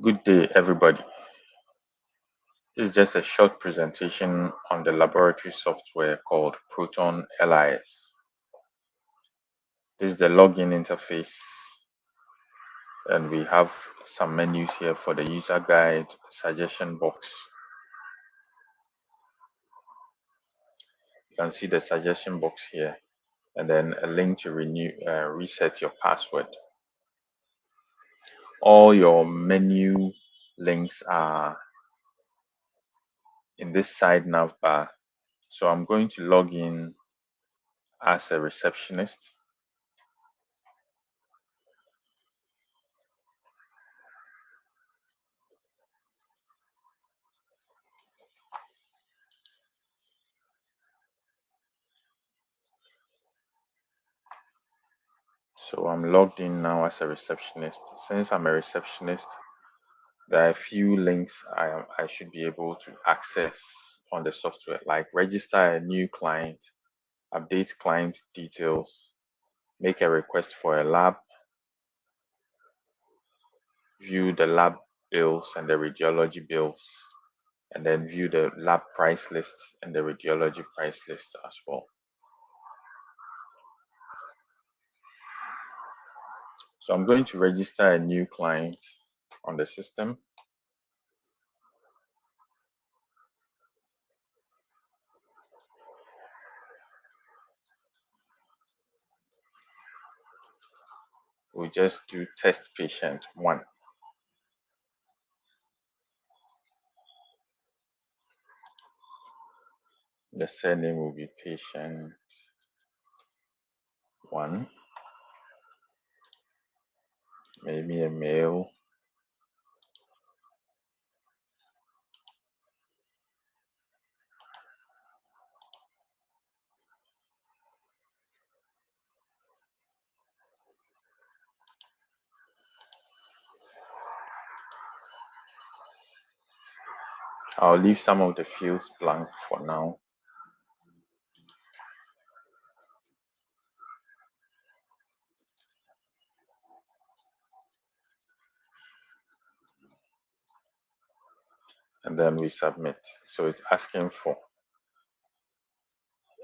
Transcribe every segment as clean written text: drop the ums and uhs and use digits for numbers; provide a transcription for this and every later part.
Good day, everybody. This is just a short presentation on the laboratory software called Proton LIS. This is the login interface, and we have some menus here for the user guide, suggestion box. You can see the suggestion box here, and then a link to reset your password. All your menu links are in this side nav bar. So I'm going to log in as a receptionist. So I'm logged in now as a receptionist. Since I'm a receptionist, there are a few links I should be able to access on the software, like register a new client, update client details, make a request for a lab, view the lab bills and the radiology bills, and then view the lab price list and the radiology price list as well. So I'm going to register a new client on the system. We'll just do test patient 1. The surname will be patient 1, maybe a male. I'll leave some of the fields blank for now. And then we submit. So it's asking for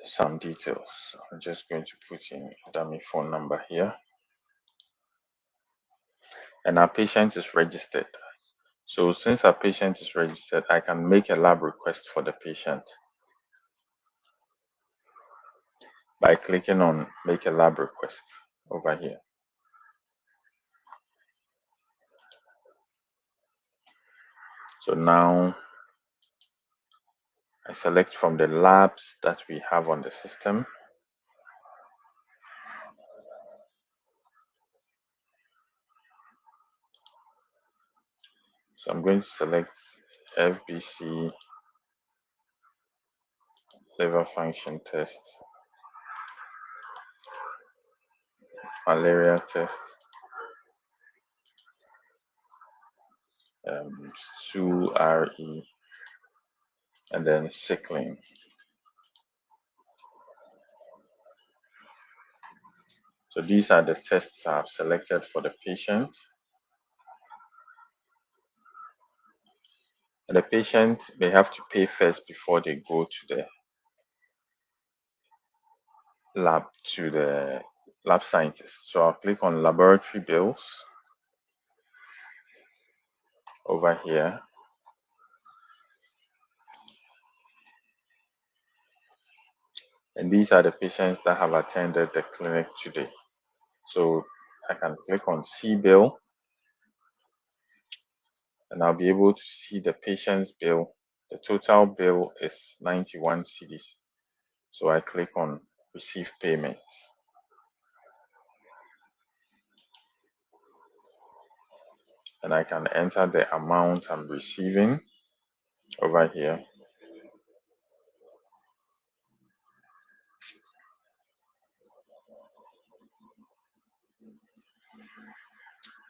some details. I'm just going to put in a dummy phone number here. And our patient is registered. So since our patient is registered, I can make a lab request for the patient by clicking on make a lab request over here. So now I select from the labs that we have on the system. So I'm going to select FBC liver function test, malaria test, 2RE, and then sickling. So these are the tests I've selected for the patient. And the patient, they have to pay first before they go to the lab, to the lab scientist. So I'll click on laboratory bills over here. And these are the patients that have attended the clinic today. So I can click on see bill, and I'll be able to see the patient's bill. The total bill is 91 cedis. So I click on receive payment. And I can enter the amount I'm receiving over here.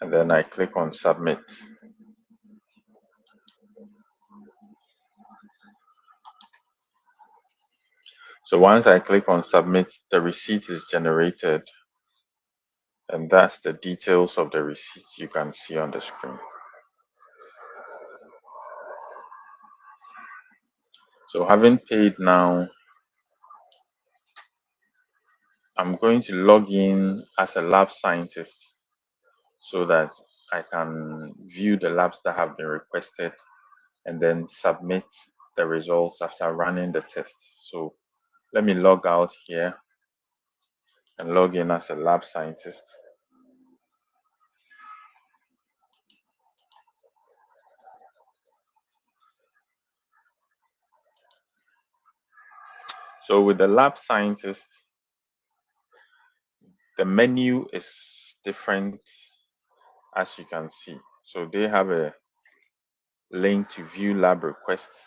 And then I click on submit. So once I click on submit, the receipt is generated, and that's the details of the receipt you can see on the screen. So having paid now, I'm going to log in as a lab scientist so that I can view the labs that have been requested and then submit the results after running the tests. So let me log out here and log in as a lab scientist. So with the lab scientist, the menu is different, as you can see. So they have a link to view lab requests,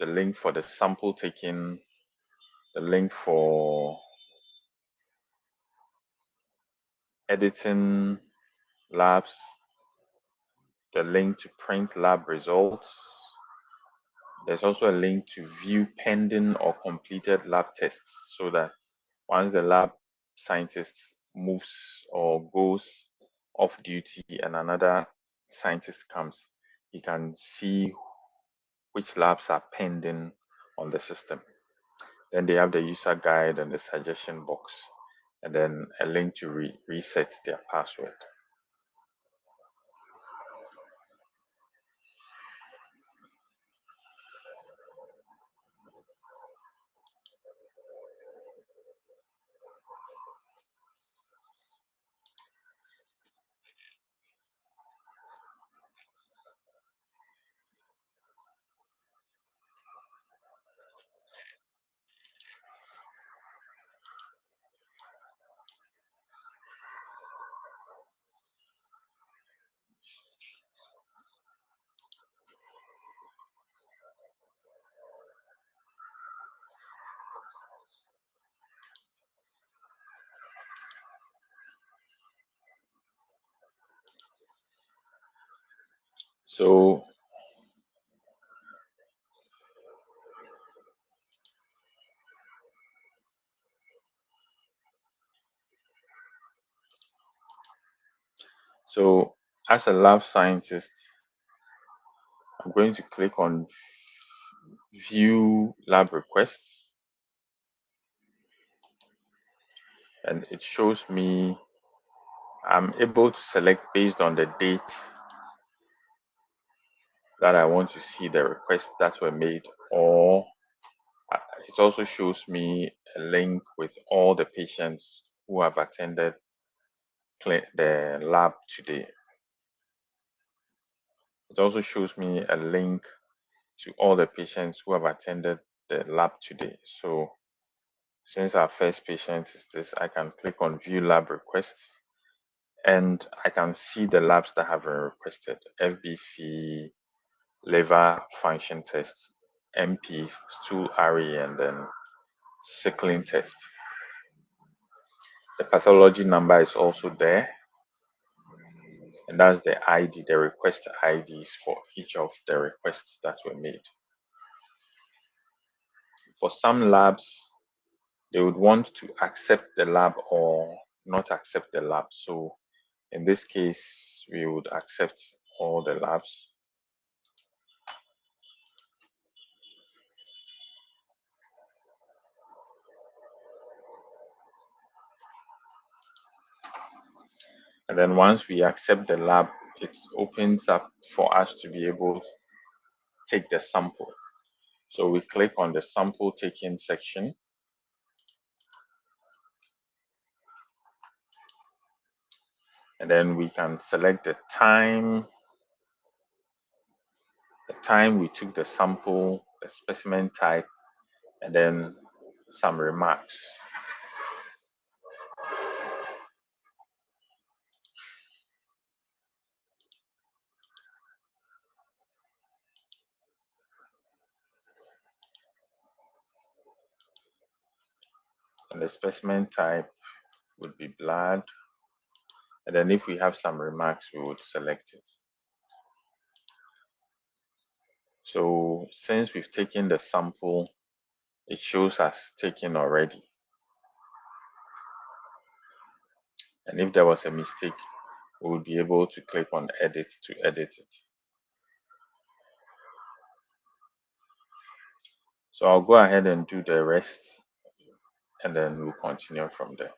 the link for the sample taking, the link for editing labs, the link to print lab results. There's also a link to view pending or completed lab tests so that once the lab scientist moves or goes off duty and another scientist comes, he can see which labs are pending on the system. Then they have the user guide and the suggestion box, and then a link to reset their password. So as a lab scientist, I'm going to click on view lab requests, and it shows me I'm able to select based on the date that I want to see the requests that were made, or it also shows me a link with all the patients who have attended the lab today. It also shows me a link to all the patients who have attended the lab today. So since our first patient is this, I can click on view lab requests and I can see the labs that have been requested: FBC, liver function test, MP, stool array, and then sickling test. The pathology number is also there, and that's the ID, the request IDs for each of the requests that were made. For some labs, they would want to accept the lab or not accept the lab. So in this case, we would accept all the labs. And then once we accept the lab, it opens up for us to be able to take the sample. So we click on the sample taking section. And then we can select the time we took the sample, the specimen type, and then some remarks. And the specimen type would be blood. And then if we have some remarks, we would select it. So since we've taken the sample, it shows us taken already. And if there was a mistake, we would be able to click on edit to edit it. So I'll go ahead and do the rest, and then we'll continue from there.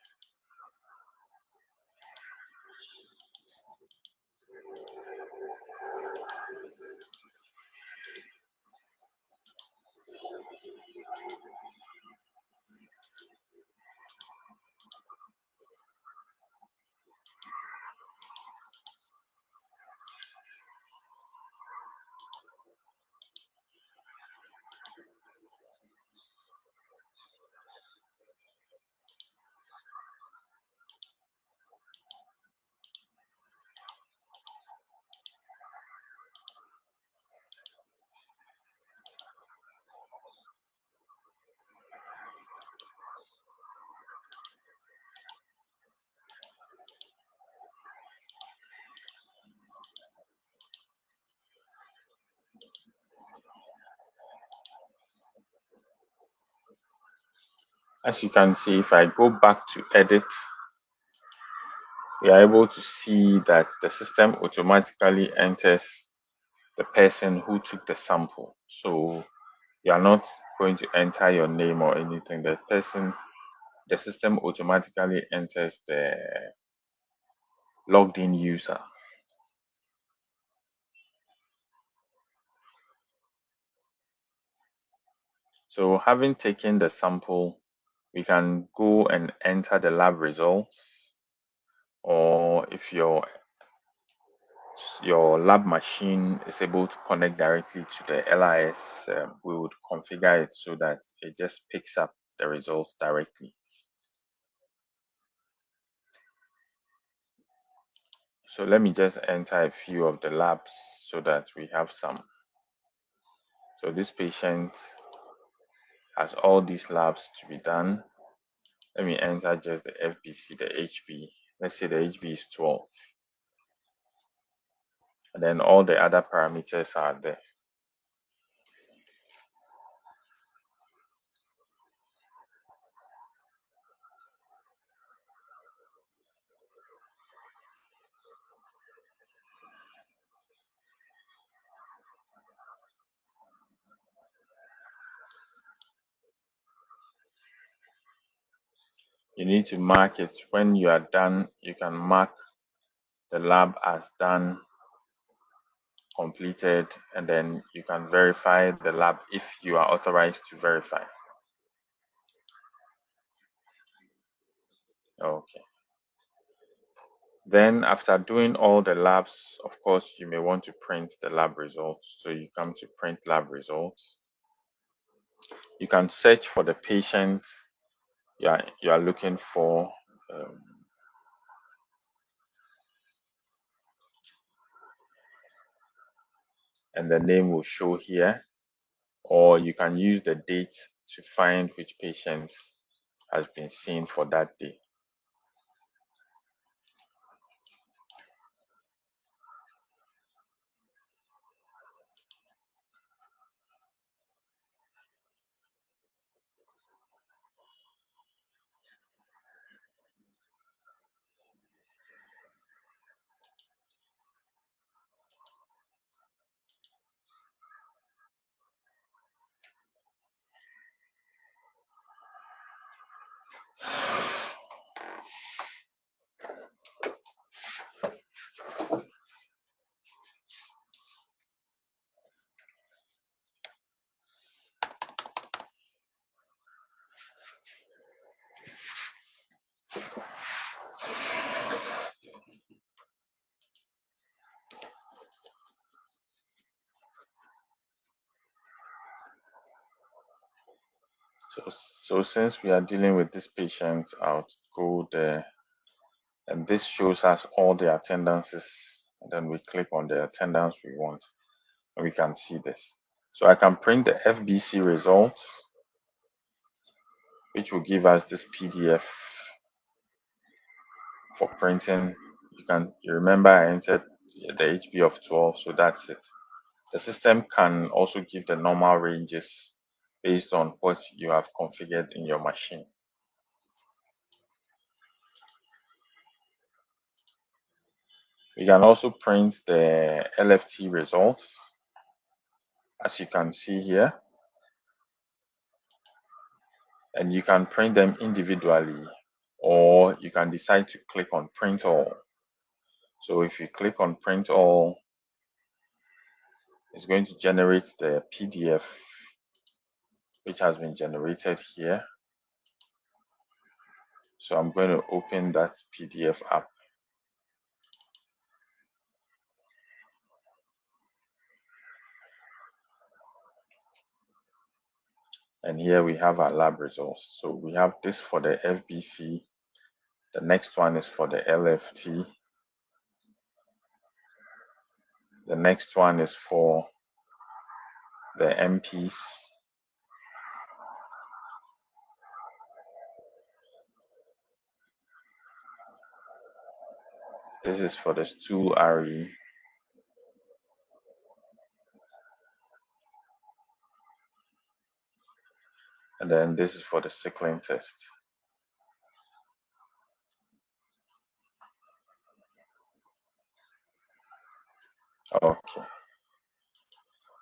As you can see, if I go back to edit, we are able to see that the system automatically enters the person who took the sample. So you are not going to enter your name or anything. The system automatically enters the logged in user. So having taken the sample, we can go and enter the lab results, or if your lab machine is able to connect directly to the LIS, we would configure it so that it just picks up the results directly. So let me just enter a few of the labs so that we have some. So this patient has all these labs to be done. Let me enter just the FBC, the HB. Let's say the HB is 12. And then all the other parameters are there. You need to mark it. When you are done, you can mark the lab as done, completed, and then you can verify the lab if you are authorized to verify. Okay. Then after doing all the labs, of course, you may want to print the lab results. So you come to print lab results. You can search for the patient you are looking for. And the name will show here, or you can use the date to find which patients has been seen for that day. So since we are dealing with this patient, I'll go there, and this shows us all the attendances, and then we click on the attendance we want, and we can see this. So I can print the FBC results, which will give us this PDF for printing. You remember I entered the HB of 12, so that's it. The system can also give the normal ranges based on what you have configured in your machine. We can also print the LFT results, as you can see here. and you can print them individually, or you can decide to click on print all. So if you click on print all, it's going to generate the PDF which has been generated here. So I'm going to open that PDF app. And here we have our lab results. So we have this for the FBC. The next one is for the LFT. The next one is for the MPs. This is for the stool RE. And then this is for the sickling test. Okay.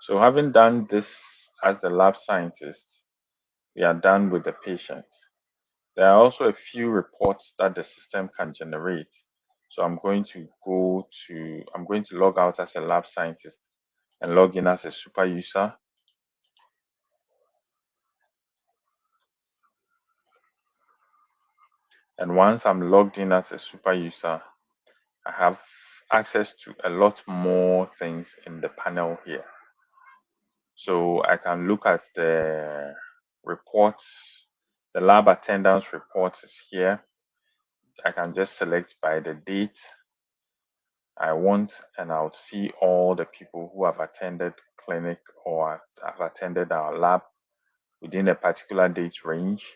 So having done this as the lab scientist, we are done with the patient. There are also a few reports that the system can generate. So I'm going to log out as a lab scientist and log in as a super user. And once I'm logged in as a super user, I have access to a lot more things in the panel here. So I can look at the reports. The lab attendance report is here. I can just select by the date I want, and I'll see all the people who have attended clinic or have attended our lab within a particular date range.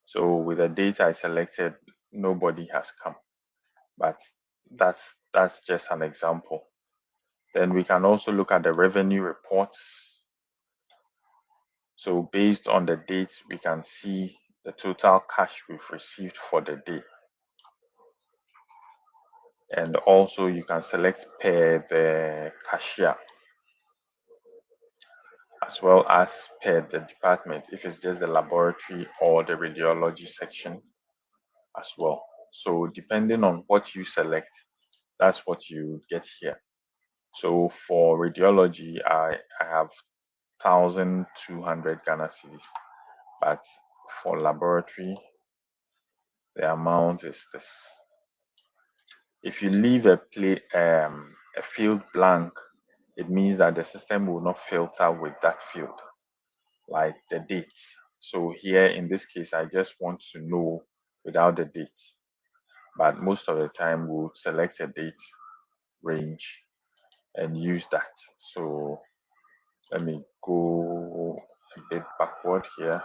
So with the date I selected, nobody has come, but that's just an example. Then we can also look at the revenue reports. So based on the date, we can see the total cash we've received for the day. And also you can select per the cashier, as well as per the department, if it's just the laboratory or the radiology section as well. So depending on what you select, that's what you get here. So for radiology, I have 1,200 Ghana cedis, but for laboratory, the amount is this. If you leave a field blank, it means that the system will not filter with that field, like the date. So here in this case, I just want to know without the date, but most of the time we'll select a date range and use that. So let me go a bit backward here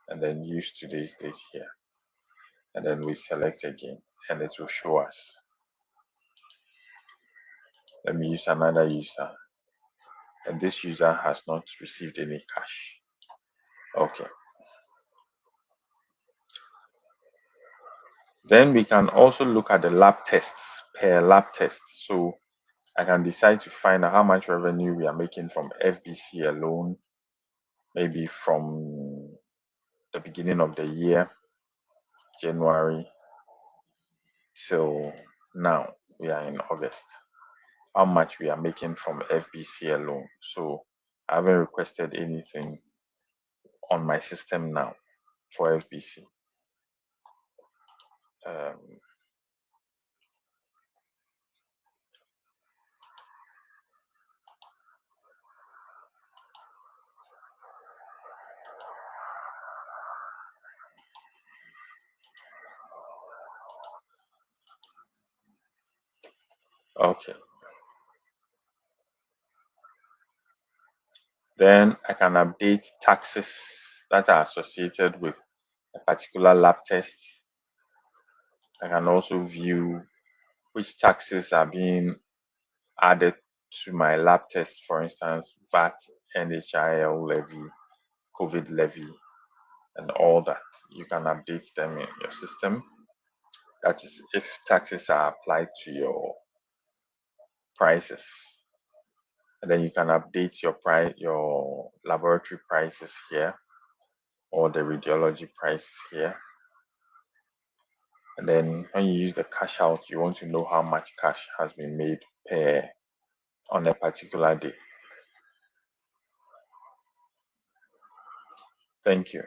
and then use today's date here. And then we select again and it will show us. Let me use another user. And this user has not received any cash. Okay. Then we can also look at the lab tests per lab test. So I can decide to find out how much revenue we are making from FBC alone, maybe from the beginning of the year, January, till now. We are in August. How much we are making from FBC alone. So I haven't requested anything on my system now for FBC. Okay. Then I can update taxes that are associated with a particular lab test. I can also view which taxes are being added to my lab test, for instance, VAT, NHIL levy, COVID levy, and all that. You can update them in your system. That is if taxes are applied to your prices. And then you can update your laboratory prices here, or the radiology prices here. And then when you use the cash out, you want to know how much cash has been made per on a particular day. Thank you.